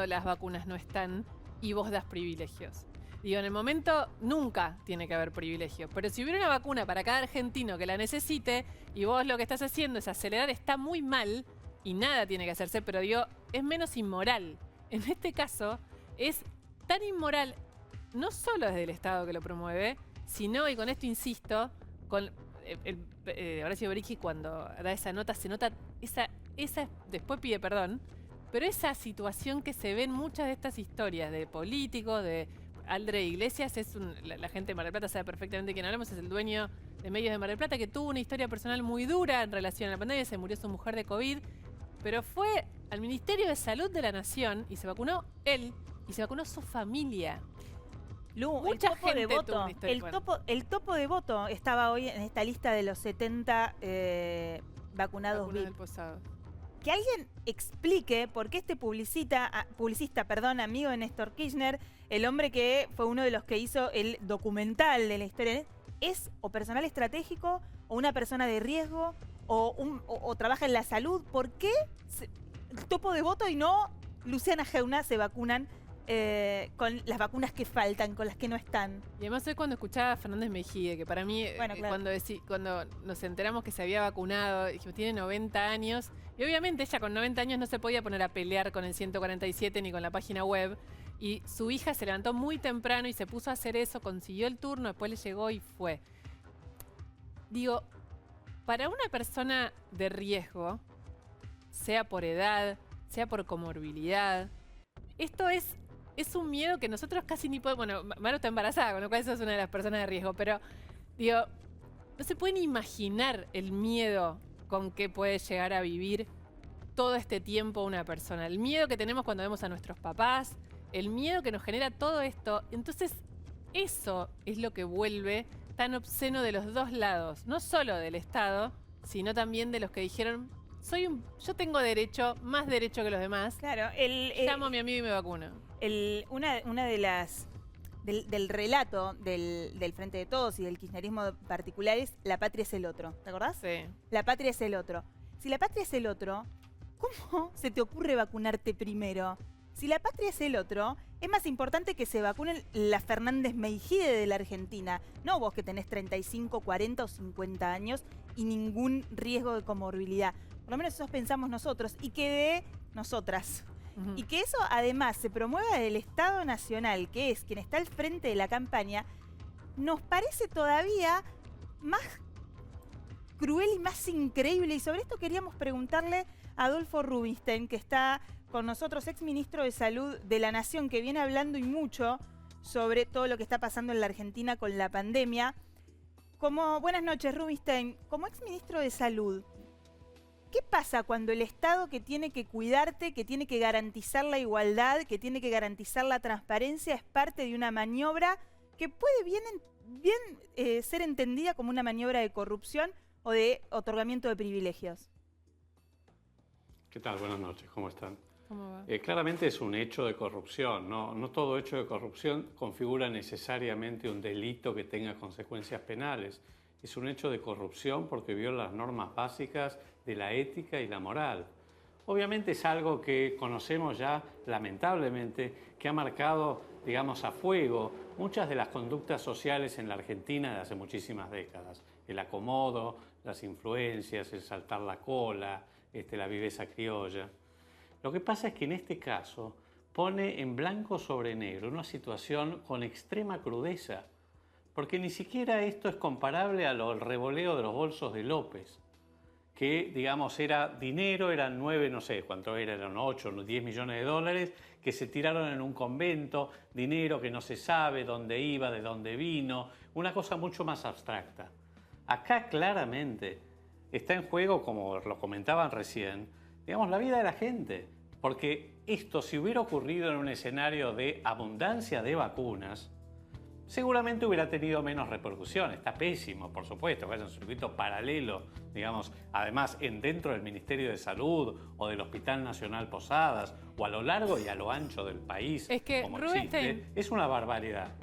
las vacunas no están y vos das privilegios. Digo, en el momento nunca tiene que haber privilegios. Pero si hubiera una vacuna para cada argentino que la necesite y vos lo que estás haciendo es acelerar, está muy mal y nada tiene que hacerse, pero digo, es menos inmoral. En este caso, es tan inmoral, no solo desde el Estado que lo promueve, sino, y con esto insisto, con Horacio Bricchi cuando da esa nota, se nota esa después pide perdón, pero esa situación que se ve en muchas de estas historias de políticos, de Aldre Iglesias, la gente de Mar del Plata sabe perfectamente quién hablamos, es el dueño de medios de Mar del Plata, que tuvo una historia personal muy dura en relación a la pandemia, se murió su mujer de COVID, pero fue al Ministerio de Salud de la Nación y se vacunó él y se vacunó su familia. Lu, Mucha el topo de gente voto, tuvo una historia el topo de voto estaba hoy en esta lista de los 70 vacunados VIP. Del posado. Que alguien explique por qué este publicista, amigo de Néstor Kirchner, el hombre que fue uno de los que hizo el documental de la historia, es o personal estratégico o una persona de riesgo o trabaja en la salud. ¿Por qué el topo de voto y no Luciana Geuna se vacunan con las vacunas que faltan, con las que no están? Y además hoy cuando escuchaba a Fernández Mejide, que para mí, bueno, claro, cuando nos enteramos que se había vacunado, dijimos, tiene 90 años, y obviamente ella con 90 años no se podía poner a pelear con el 147 ni con la página web, y su hija se levantó muy temprano y se puso a hacer eso, consiguió el turno, después le llegó y fue. Digo, para una persona de riesgo, sea por edad, sea por comorbilidad, esto es un miedo que nosotros casi ni podemos... Bueno, Maru está embarazada, con lo cual eso es una de las personas de riesgo, pero digo, no se pueden imaginar el miedo con que puede llegar a vivir todo este tiempo una persona. El miedo que tenemos cuando vemos a nuestros papás, el miedo que nos genera todo esto. Entonces, eso es lo que vuelve tan obsceno de los dos lados. No solo del Estado, sino también de los que dijeron, yo tengo derecho, más derecho que los demás. Claro, llamo a mi amigo y me vacuno. Una de las... Del relato del Frente de Todos y del kirchnerismo particular es la patria es el otro. ¿Te acordás? Sí. La patria es el otro. Si la patria es el otro, ¿cómo se te ocurre vacunarte primero? Si la patria es el otro, es más importante que se vacunen la Fernández Meijide de la Argentina. No vos que tenés 35, 40 o 50 años y ningún riesgo de comorbilidad. Por lo menos eso pensamos nosotros. Y que de nosotras. Y que eso además se promueva del Estado Nacional, que es quien está al frente de la campaña, nos parece todavía más cruel y más increíble. Y sobre esto queríamos preguntarle a Adolfo Rubinstein, que está con nosotros, exministro de Salud de la Nación, que viene hablando y mucho sobre todo lo que está pasando en la Argentina con la pandemia. Buenas noches, Rubinstein. Como exministro de Salud, ¿qué pasa cuando el Estado, que tiene que cuidarte, que tiene que garantizar la igualdad, que tiene que garantizar la transparencia, es parte de una maniobra que puede bien ser entendida como una maniobra de corrupción o de otorgamiento de privilegios? ¿Qué tal? Buenas noches, ¿cómo están? ¿Cómo va? Claramente es un hecho de corrupción, no todo hecho de corrupción configura necesariamente un delito que tenga consecuencias penales. Es un hecho de corrupción porque viola las normas básicas de la ética y la moral. Obviamente es algo que conocemos ya, lamentablemente, que ha marcado, digamos, a fuego muchas de las conductas sociales en la Argentina de hace muchísimas décadas. El acomodo, las influencias, el saltar la cola, la viveza criolla. Lo que pasa es que en este caso pone en blanco sobre negro una situación con extrema crudeza, porque ni siquiera esto es comparable al revoleo de los bolsos de López, que, digamos, era dinero, eran 9, no sé cuánto era, eran 8 o 10 millones de dólares, que se tiraron en un convento, dinero que no se sabe dónde iba, de dónde vino, una cosa mucho más abstracta. Acá claramente está en juego, como lo comentaban recién, digamos, la vida de la gente, porque esto, si hubiera ocurrido en un escenario de abundancia de vacunas, seguramente hubiera tenido menos repercusión. Está pésimo, por supuesto, que haya un circuito paralelo, digamos, además dentro del Ministerio de Salud o del Hospital Nacional Posadas o a lo largo y a lo ancho del país. Es que, como Rubinstein, existe, es una barbaridad.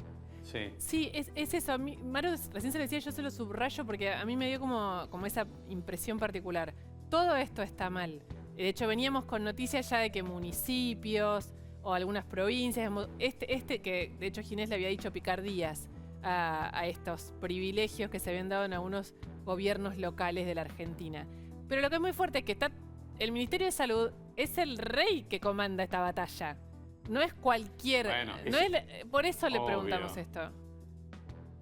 Sí, es eso. A mí, Maru recién se lo decía, yo se lo subrayo porque a mí me dio como esa impresión particular. Todo esto está mal. De hecho, veníamos con noticias ya de que municipios o algunas provincias, que de hecho Ginés le había dicho picardías a estos privilegios que se habían dado en algunos gobiernos locales de la Argentina. Pero lo que es muy fuerte es que el Ministerio de Salud es el rey que comanda esta batalla. No es cualquier... Bueno, por eso le obvio. preguntamos esto.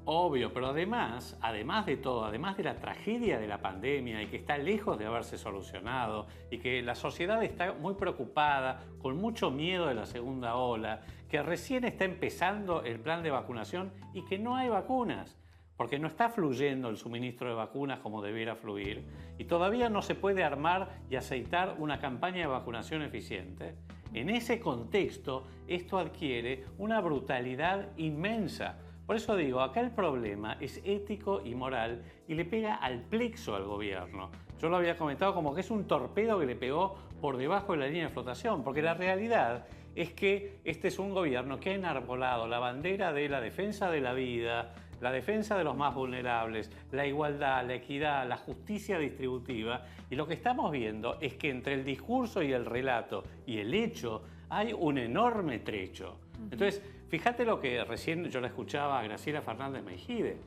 Obvio, pero además de todo, además de la tragedia de la pandemia y que está lejos de haberse solucionado y que la sociedad está muy preocupada, con mucho miedo de la segunda ola, que recién está empezando el plan de vacunación y que no hay vacunas, porque no está fluyendo el suministro de vacunas como debiera fluir y todavía no se puede armar y aceitar una campaña de vacunación eficiente. En ese contexto, esto adquiere una brutalidad inmensa. Por eso digo, acá el problema es ético y moral y le pega al plexo al gobierno. Yo lo había comentado como que es un torpedo que le pegó por debajo de la línea de flotación, porque la realidad es que este es un gobierno que ha enarbolado la bandera de la defensa de la vida, la defensa de los más vulnerables, la igualdad, la equidad, la justicia distributiva, y lo que estamos viendo es que entre el discurso y el relato y el hecho hay un enorme trecho. Entonces, fíjate lo que recién yo la escuchaba a Graciela Fernández Meijide.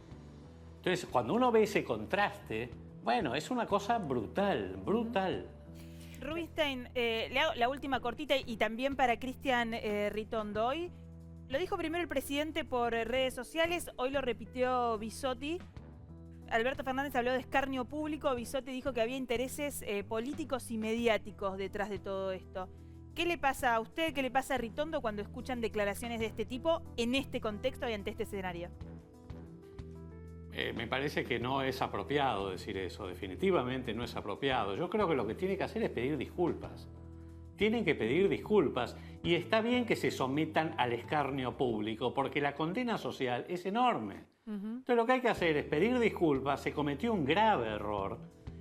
Entonces, cuando uno ve ese contraste, bueno, es una cosa brutal, brutal. Rubinstein, le hago la última cortita y también para Cristian Ritondo. Hoy lo dijo primero el presidente por redes sociales, hoy lo repitió Bisotti. Alberto Fernández habló de escarnio público, Bisotti dijo que había intereses políticos y mediáticos detrás de todo esto. ¿Qué le pasa a usted, qué le pasa a Ritondo cuando escuchan declaraciones de este tipo en este contexto y ante este escenario? Me parece que no es apropiado decir eso, definitivamente no es apropiado. Yo creo que lo que tiene que hacer es pedir disculpas. Tienen que pedir disculpas y está bien que se sometan al escarnio público porque la condena social es enorme. Entonces lo que hay que hacer es pedir disculpas, se cometió un grave error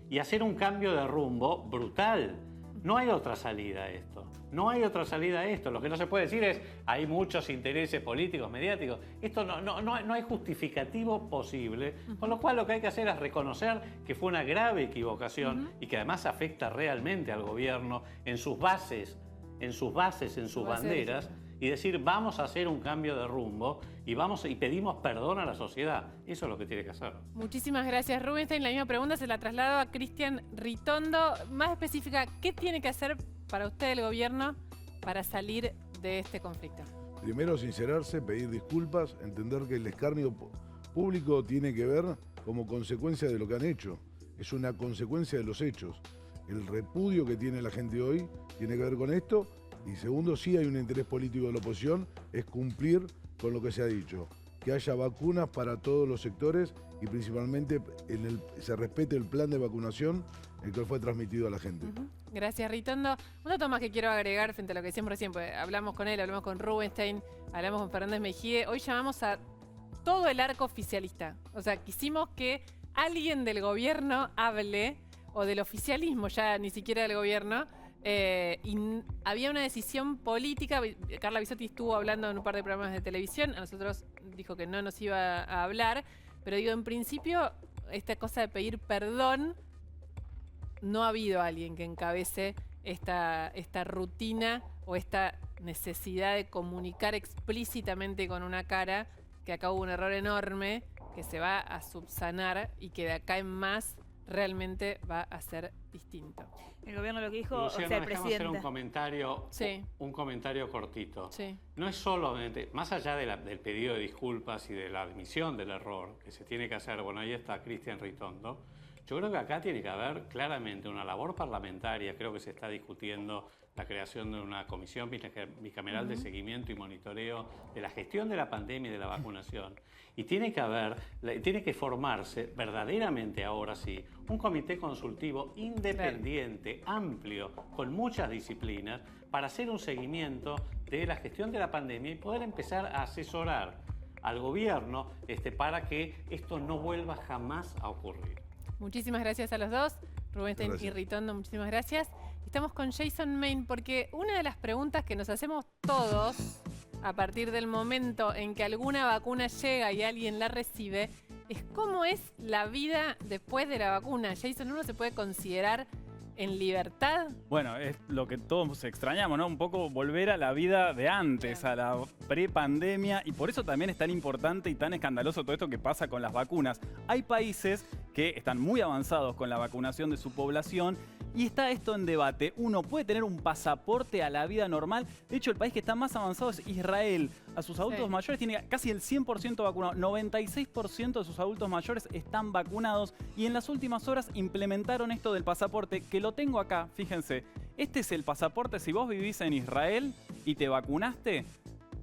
y hacer un cambio de rumbo brutal. No hay otra salida a esto. No hay otra salida a esto. Lo que no se puede decir es hay muchos intereses políticos, mediáticos. Esto no hay justificativo posible. Con lo cual lo que hay que hacer es reconocer que fue una grave equivocación y que además afecta realmente al gobierno en sus bases, en sus banderas, y decir vamos a hacer un cambio de rumbo y pedimos perdón a la sociedad. Eso es lo que tiene que hacer. Muchísimas gracias, Rubinstein. La misma pregunta se la traslado a Cristian Ritondo. Más específica, ¿qué tiene que hacer para usted el gobierno para salir de este conflicto? Primero, sincerarse, pedir disculpas, entender que el escarnio público tiene que ver como consecuencia de lo que han hecho. Es una consecuencia de los hechos. El repudio que tiene la gente hoy tiene que ver con esto. Y segundo, sí hay un interés político de la oposición, es cumplir con lo que se ha dicho. Que haya vacunas para todos los sectores y principalmente se respete el plan de vacunación el que fue transmitido a la gente. Gracias, Ritondo. Un dato más que quiero agregar frente a lo que decíamos recién, pues hablamos con él, hablamos con Rubinstein, hablamos con Fernández Mejide. Hoy llamamos a todo el arco oficialista. O sea, quisimos que alguien del gobierno hable, o del oficialismo, ya ni siquiera del gobierno. Y había una decisión política. Carla Bisotti estuvo hablando en un par de programas de televisión. A nosotros dijo que no nos iba a hablar. Pero digo, en principio, esta cosa de pedir perdón, no ha habido alguien que encabece esta rutina o esta necesidad de comunicar explícitamente con una cara que acá hubo un error enorme, que se va a subsanar y que de acá en más realmente va a ser distinto. El gobierno lo que dijo, Luciana, o sea, el déjame presidente. hacer un comentario cortito. Sí. No es solamente, más allá del pedido de disculpas y de la admisión del error que se tiene que hacer, bueno, ahí está Cristian Ritondo, yo creo que acá tiene que haber claramente una labor parlamentaria. Creo que se está discutiendo la creación de una comisión bicameral de seguimiento y monitoreo de la gestión de la pandemia y de la vacunación. Y tiene que formarse verdaderamente, ahora sí, un comité consultivo independiente, amplio, con muchas disciplinas, para hacer un seguimiento de la gestión de la pandemia y poder empezar a asesorar al gobierno para que esto no vuelva jamás a ocurrir. Muchísimas gracias a los dos. Rubinstein y Ritondo, muchísimas gracias. Estamos con Jason Main porque una de las preguntas que nos hacemos todos a partir del momento en que alguna vacuna llega y alguien la recibe es cómo es la vida después de la vacuna. Jason, ¿uno se puede considerar en libertad? Bueno, es lo que todos extrañamos, ¿no? Un poco volver a la vida de antes, a la prepandemia, y por eso también es tan importante y tan escandaloso todo esto que pasa con las vacunas. Hay países que están muy avanzados con la vacunación de su población y está esto en debate. Uno puede tener un pasaporte a la vida normal. De hecho, el país que está más avanzado es Israel. A sus adultos mayores tiene casi el 100% vacunado. 96% de sus adultos mayores están vacunados y en las últimas horas implementaron esto del pasaporte, que lo tengo acá, fíjense. Este es el pasaporte. Si vos vivís en Israel y te vacunaste,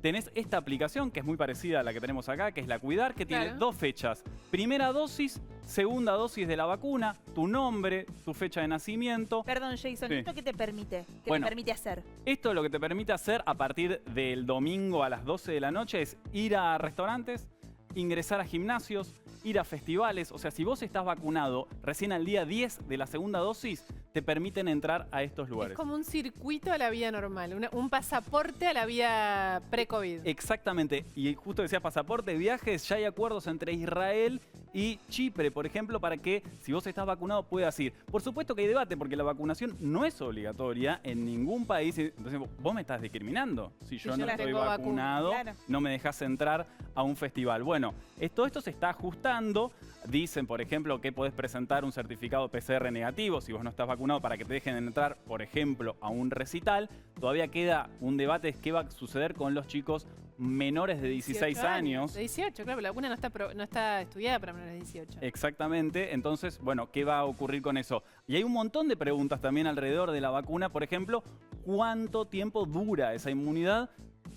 tenés esta aplicación que es muy parecida a la que tenemos acá, que es la Cuidar, que tiene 2 fechas. Primera dosis, segunda dosis de la vacuna, tu nombre, tu fecha de nacimiento. Perdón, Jason, ¿esto qué te permite? ¿Qué te permite hacer? Esto lo que te permite hacer a partir del domingo a las 12 de la noche es ir a restaurantes, ingresar a gimnasios, ir a festivales. O sea, si vos estás vacunado recién al día 10 de la segunda dosis, te permiten entrar a estos lugares. Es como un circuito a la vida normal, un pasaporte a la vida pre-COVID. Exactamente. Y justo decías pasaporte, viajes, ya hay acuerdos entre Israel y Chipre, por ejemplo, para que si vos estás vacunado puedas ir. Por supuesto que hay debate, porque la vacunación no es obligatoria en ningún país. Entonces, vos me estás discriminando. Si yo no estoy vacunado, no me dejás entrar a un festival. Bueno, todo esto se está ajustando. Dicen, por ejemplo, que podés presentar un certificado PCR negativo si vos no estás vacunado para que te dejen entrar, por ejemplo, a un recital. Todavía queda un debate de qué va a suceder con los chicos menores de 16 años. De 18, claro, la vacuna no está estudiada para menores de 18. Exactamente. Entonces, bueno, ¿qué va a ocurrir con eso? Y hay un montón de preguntas también alrededor de la vacuna. Por ejemplo, ¿cuánto tiempo dura esa inmunidad?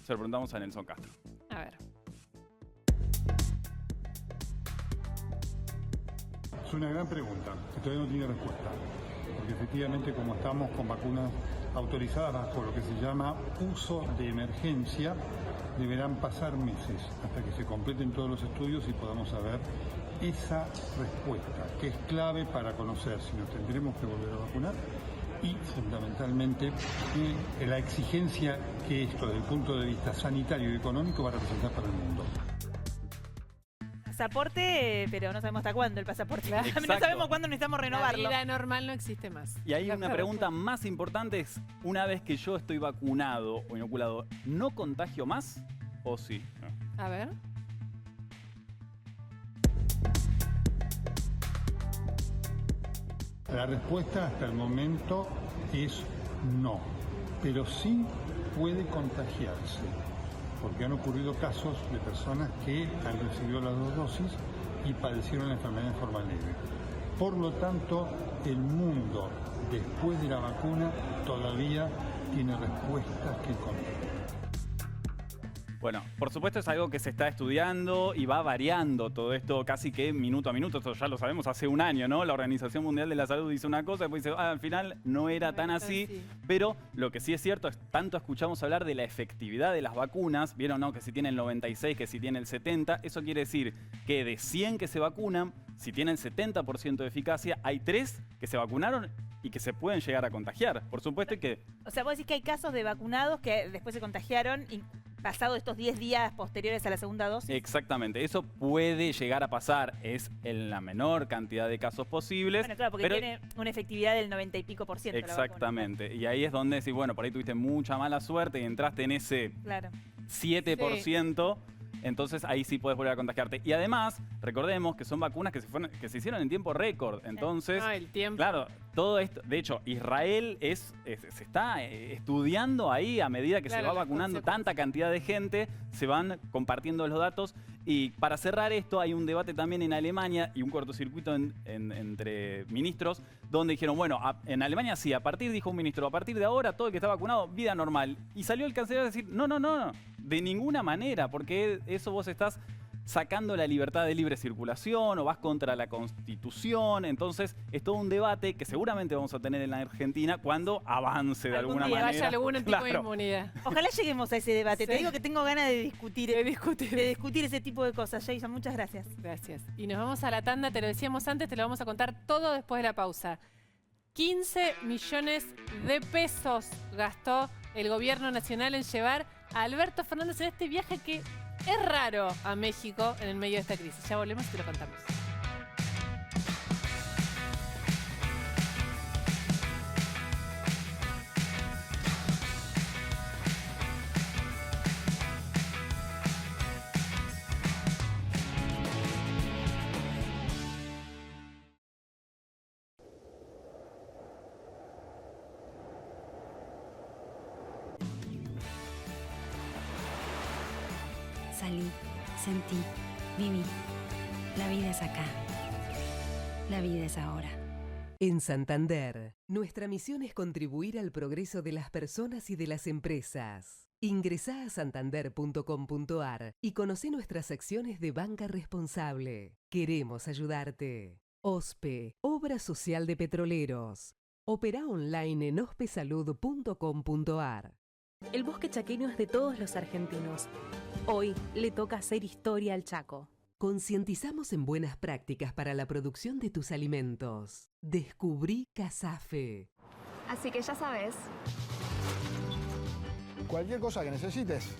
Se lo preguntamos a Nelson Castro. A ver. Es una gran pregunta, que todavía no tiene respuesta, porque efectivamente como estamos con vacunas autorizadas bajo lo que se llama uso de emergencia, deberán pasar meses hasta que se completen todos los estudios y podamos saber esa respuesta, que es clave para conocer si nos tendremos que volver a vacunar y fundamentalmente la exigencia que esto desde el punto de vista sanitario y económico va a representar para el mundo. Pasaporte, pero no sabemos hasta cuándo el pasaporte. Exacto. No sabemos cuándo necesitamos renovarlo. La vida normal no existe más. Y hay una pregunta más importante, es, una vez que yo estoy vacunado o inoculado, ¿no contagio más o sí? A ver. La respuesta hasta el momento es no, pero sí puede contagiarse, porque han ocurrido casos de personas que han recibido las 2 dosis y padecieron la enfermedad en forma leve. Por lo tanto, el mundo, después de la vacuna, todavía tiene respuestas que encontrar. Bueno, por supuesto es algo que se está estudiando y va variando todo esto casi que minuto a minuto. Esto ya lo sabemos hace un año, ¿no? La Organización Mundial de la Salud dice una cosa, después dice, al final no era tan así. Pero lo que sí es cierto es, tanto escuchamos hablar de la efectividad de las vacunas, vieron, ¿no? Que si tiene el 96, que si tiene el 70, eso quiere decir que de 100 que se vacunan, si tienen 70% de eficacia, hay 3 que se vacunaron y que se pueden llegar a contagiar. Por supuesto que... O sea, vos decís que hay casos de vacunados que después se contagiaron y pasado estos 10 días posteriores a la segunda dosis. Exactamente, eso puede llegar a pasar, es en la menor cantidad de casos posibles. Bueno, claro, porque tiene una efectividad del 90 y pico %. Exactamente, y ahí es donde decís, bueno, por ahí tuviste mucha mala suerte y entraste en ese 7%. Entonces ahí sí puedes volver a contagiarte. Y además, recordemos que son vacunas que se hicieron en tiempo récord. Entonces, el tiempo. Claro, todo esto, de hecho, Israel se está estudiando ahí a medida que se va vacunando tanta cantidad de gente, se van compartiendo los datos. Y para cerrar esto, hay un debate también en Alemania y un cortocircuito entre ministros, donde dijeron, bueno, en Alemania sí, dijo un ministro, a partir de ahora todo el que está vacunado, vida normal. Y salió el canciller a decir, no, de ninguna manera, porque eso vos estás sacando la libertad de libre circulación o vas contra la Constitución. Entonces es todo un debate que seguramente vamos a tener en la Argentina cuando avance de alguna manera. Vaya algún tipo de inmunidad. Ojalá lleguemos a ese debate. Te digo que tengo ganas de discutir ese tipo de cosas. Jason, muchas gracias. Gracias. Y nos vamos a la tanda, te lo decíamos antes, te lo vamos a contar todo después de la pausa. 15 millones de pesos gastó el gobierno nacional en llevar a Alberto Fernández en este viaje que es raro a México en el medio de esta crisis. Ya volvemos y te lo contamos. Salí, sentí, viví. La vida es acá. La vida es ahora. En Santander, nuestra misión es contribuir al progreso de las personas y de las empresas. Ingresá a santander.com.ar y conoce nuestras acciones de banca responsable. Queremos ayudarte. OSPE, Obra Social de Petroleros. Opera online en ospesalud.com.ar. El bosque chaqueño es de todos los argentinos. Hoy le toca hacer historia al Chaco. Concientizamos en buenas prácticas para la producción de tus alimentos. Descubrí Casafe. Así que ya sabes. Cualquier cosa que necesites,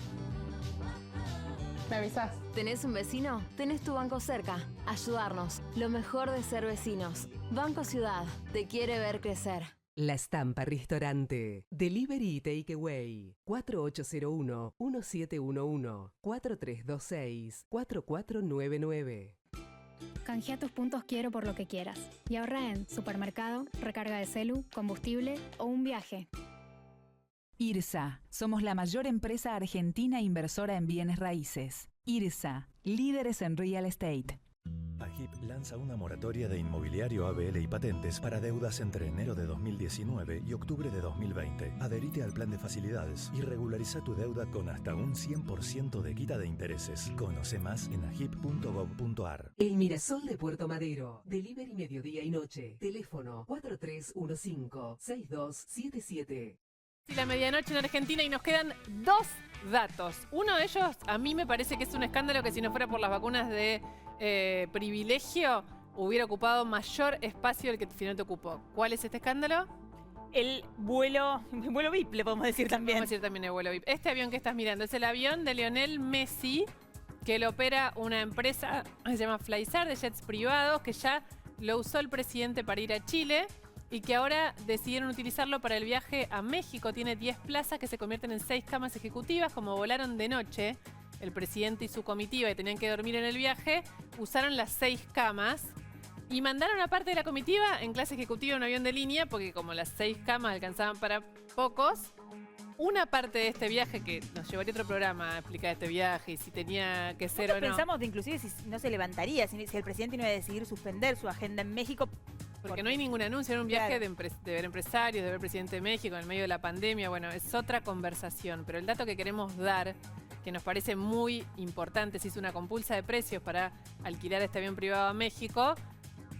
me avisás. ¿Tenés un vecino? Tenés tu banco cerca. Ayudarnos. Lo mejor de ser vecinos. Banco Ciudad. Te quiere ver crecer. La Estampa Restaurante. Delivery y Takeaway. 4801-1711. 4326-4499. Canjea tus puntos Quiero por lo que quieras. Y ahorra en supermercado, recarga de celu, combustible o un viaje. IRSA. Somos la mayor empresa argentina inversora en bienes raíces. IRSA. Líderes en real estate. AGIP lanza una moratoria de inmobiliario, ABL y patentes para deudas entre enero de 2019 y octubre de 2020. Adherite al plan de facilidades y regulariza tu deuda con hasta un 100% de quita de intereses. Conoce más en agip.gov.ar. El Mirasol de Puerto Madero. Delivery mediodía y noche. Teléfono 4315-6277. Y la medianoche en Argentina y nos quedan 2 datos. Uno de ellos a mí me parece que es un escándalo que si no fuera por las vacunas de privilegio hubiera ocupado mayor espacio del que finalmente ocupó. ¿Cuál es este escándalo? El vuelo VIP, le podemos decir también. Podemos decir también el vuelo VIP. Este avión que estás mirando es el avión de Lionel Messi, que lo opera una empresa que se llama Flyzar, de jets privados, que ya lo usó el presidente para ir a Chile y que ahora decidieron utilizarlo para el viaje a México. Tiene 10 plazas que se convierten en 6 camas ejecutivas. Como volaron de noche, el presidente y su comitiva y tenían que dormir en el viaje, usaron las 6 camas y mandaron a parte de la comitiva en clase ejecutiva un avión de línea, porque como las 6 camas alcanzaban para pocos, una parte de este viaje, que nos llevaría otro programa a explicar este viaje y si tenía que ser o no. Pensamos de inclusive si no se levantaría, si el presidente no iba a decidir suspender su agenda en México. Porque no hay ningún anuncio, era un viaje de ver empresarios, de ver presidente de México en el medio de la pandemia. Bueno, es otra conversación, pero el dato que queremos dar, que nos parece muy importante, se hizo una compulsa de precios para alquilar este avión privado a México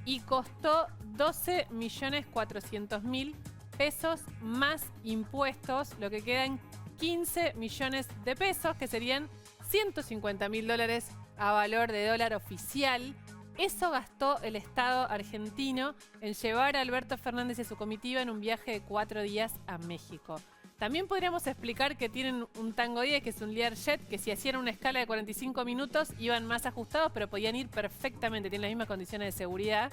y costó 12.400.000 pesos más impuestos, lo que queda en 15 millones de pesos, que serían $150.000 a valor de dólar oficial. Eso gastó el Estado argentino en llevar a Alberto Fernández y a su comitiva en un viaje de 4 días a México. También podríamos explicar que tienen un Tango 10, que es un Learjet, que si hacían una escala de 45 minutos iban más ajustados, pero podían ir perfectamente, tienen las mismas condiciones de seguridad.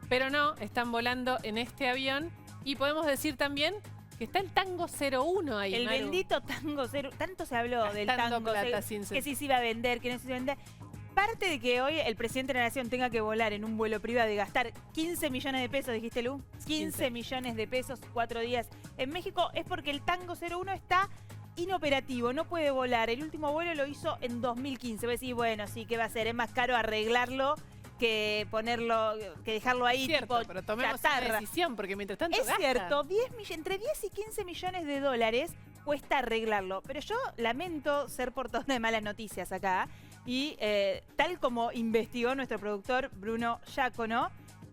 Pero no, están volando en este avión. Y podemos decir también que está el Tango 01 ahí, El Maru. bendito Tango 0. Tanto se habló del Gastando Tango plata 0, sin que si se iba a vender, que no se iba a vender. Parte de que hoy el presidente de la Nación tenga que volar en un vuelo privado y gastar 15 millones de pesos, dijiste, Lu, 15 millones de pesos, 4 días en México, es porque el Tango 01 está inoperativo, no puede volar. El último vuelo lo hizo en 2015. Voy a decir, bueno, sí, ¿qué va a hacer? Es más caro arreglarlo que ponerlo, que dejarlo ahí, cierto, tipo pero tomemos chatarra. una decisión, porque mientras tanto Es gasta. cierto, entre 10 y 15 millones de dólares cuesta arreglarlo. Pero yo lamento ser portador de malas noticias acá. Y tal como investigó nuestro productor Bruno Giacono,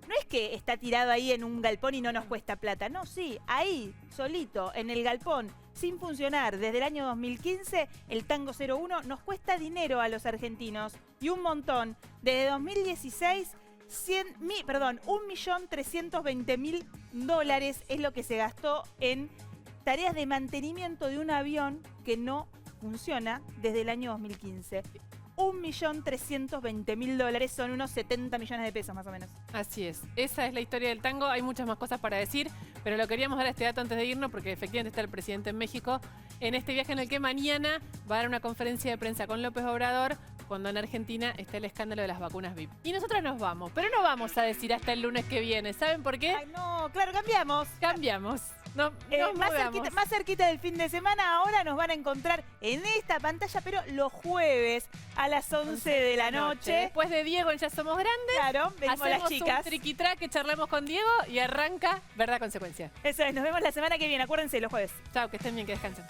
no es que está tirado ahí en un galpón y no nos cuesta plata. No, sí, ahí, solito, en el galpón, sin funcionar desde el año 2015, el Tango 01 nos cuesta dinero a los argentinos. Y un montón. Desde 2016, $1.320.000 es lo que se gastó en tareas de mantenimiento de un avión que no funciona desde el año 2015. $1.320.000 son unos 70 millones de pesos más o menos. Así es, esa es la historia del tango. Hay muchas más cosas para decir, pero lo queríamos dar este dato antes de irnos porque efectivamente está el presidente en México en este viaje en el que mañana va a dar una conferencia de prensa con López Obrador, cuando en Argentina está el escándalo de las vacunas VIP. Y nosotros nos vamos, pero no vamos a decir hasta el lunes que viene. ¿Saben por qué? Ay, no, claro, cambiamos. Cambiamos. Nos más cerquita del fin de semana, ahora nos van a encontrar en esta pantalla, pero los jueves a las 11 de la noche. Después de Diego en Ya Somos Grandes, claro, venimos hacemos las chicas. un triquitrack que charlamos con Diego y arranca Verdad Consecuencia. Eso es, nos vemos la semana que viene, acuérdense, los jueves. Chao, que estén bien, que descansen.